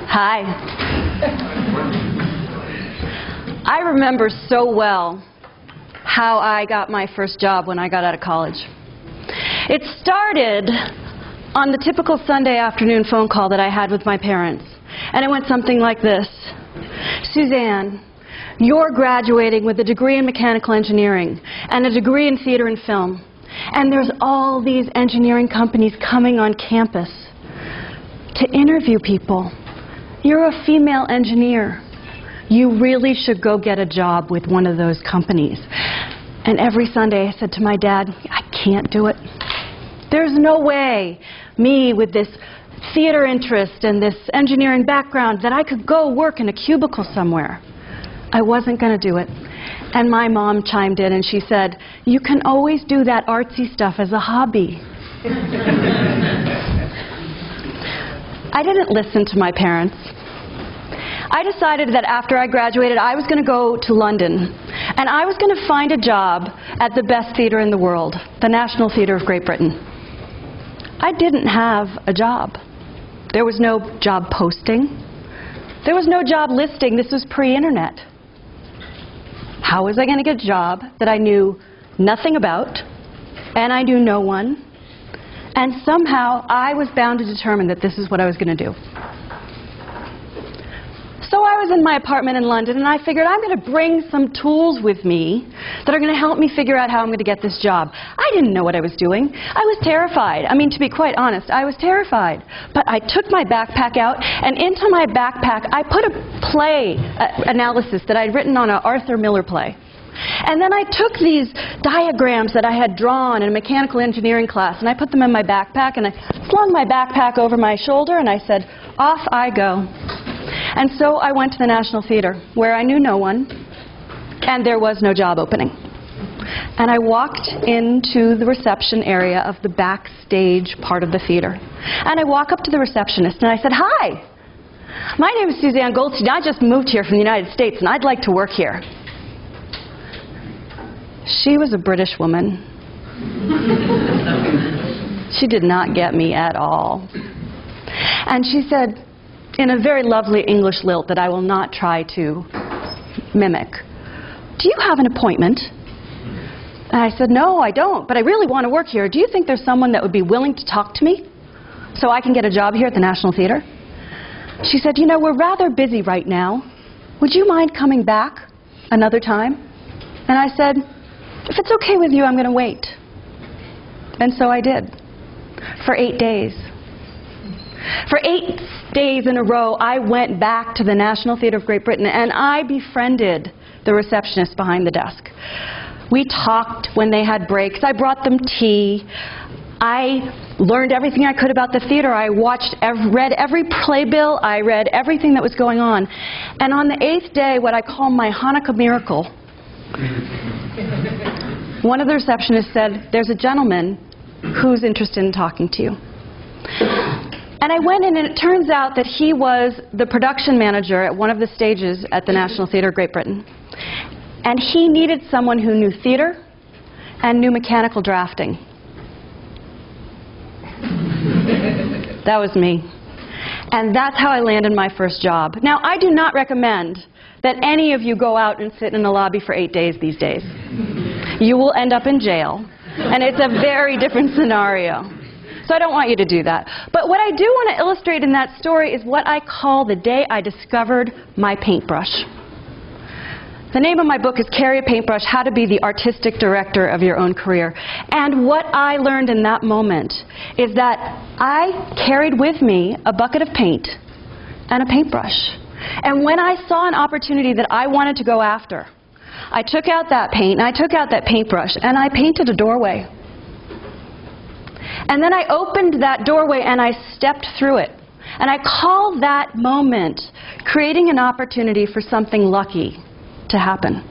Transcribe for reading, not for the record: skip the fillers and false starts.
Hi. I remember so well how I got my first job when I got out of college. It started on the typical Sunday afternoon phone call that I had with my parents. And it went something like this. Suzanne, you're graduating with a degree in mechanical engineering and a degree in theater and film. And there's all these engineering companies coming on campus to interview people. You're a female engineer. You really should go get a job with one of those companies. And every Sunday I said to my dad, I can't do it. There's no way me with this theater interest and this engineering background that I could go work in a cubicle somewhere. I wasn't going to do it. And my mom chimed in and she said, you can always do that artsy stuff as a hobby. I didn't listen to my parents. I decided that after I graduated, I was going to go to London, and I was going to find a job at the best theater in the world, the National Theatre of Great Britain. I didn't have a job. There was no job posting. There was no job listing. This was pre-internet. How was I going to get a job that I knew nothing about, and I knew no one, and somehow I was bound to determine that this is what I was going to do. So I was in my apartment in London, and I figured I'm going to bring some tools with me that are going to help me figure out how I'm going to get this job. I didn't know what I was doing. I was terrified. I mean, to be quite honest, I was terrified. But I took my backpack out, and into my backpack I put a play analysis that I'd written on an Arthur Miller play. And then I took these diagrams that I had drawn in a mechanical engineering class, and I put them in my backpack, and I slung my backpack over my shoulder, and I said, off I go. And so I went to the National Theatre, where I knew no one, and there was no job opening. And I walked into the reception area of the backstage part of the theatre. And I walk up to the receptionist, and I said, hi, my name is Susanne Goldstein. I just moved here from the United States, and I'd like to work here. She was a British woman. She did not get me at all. And she said, in a very lovely English lilt that I will not try to mimic, do you have an appointment? And I said, no, I don't, but I really want to work here. Do you think there's someone that would be willing to talk to me so I can get a job here at the National Theatre? She said, you know, we're rather busy right now. Would you mind coming back another time? And I said, if it's okay with you, I'm going to wait. And so I did, for 8 days. For 8 days in a row, I went back to the National Theatre of Great Britain, and I befriended the receptionist behind the desk. We talked when they had breaks. I brought them tea. I learned everything I could about the theatre. I read every playbill. I read everything that was going on. And on the 8th day, what I call my Hanukkah miracle, one of the receptionists said, there's a gentleman who's interested in talking to you. And I went in, and it turns out that he was the production manager at one of the stages at the National Theatre of Great Britain. And he needed someone who knew theatre and knew mechanical drafting. That was me. And that's how I landed my first job. Now, I do not recommend that any of you go out and sit in a lobby for 8 days these days. You will end up in jail, and it's a very different scenario. So I don't want you to do that. But what I do want to illustrate in that story is what I call the day I discovered my paintbrush. The name of my book is Carry A Paintbrush, How to Be the Artistic Director of Your Own Career. And what I learned in that moment is that I carried with me a bucket of paint and a paintbrush. And when I saw an opportunity that I wanted to go after, I took out that paint and I took out that paintbrush and I painted a doorway. And then I opened that doorway and I stepped through it. And I call that moment creating an opportunity for something lucky to happen.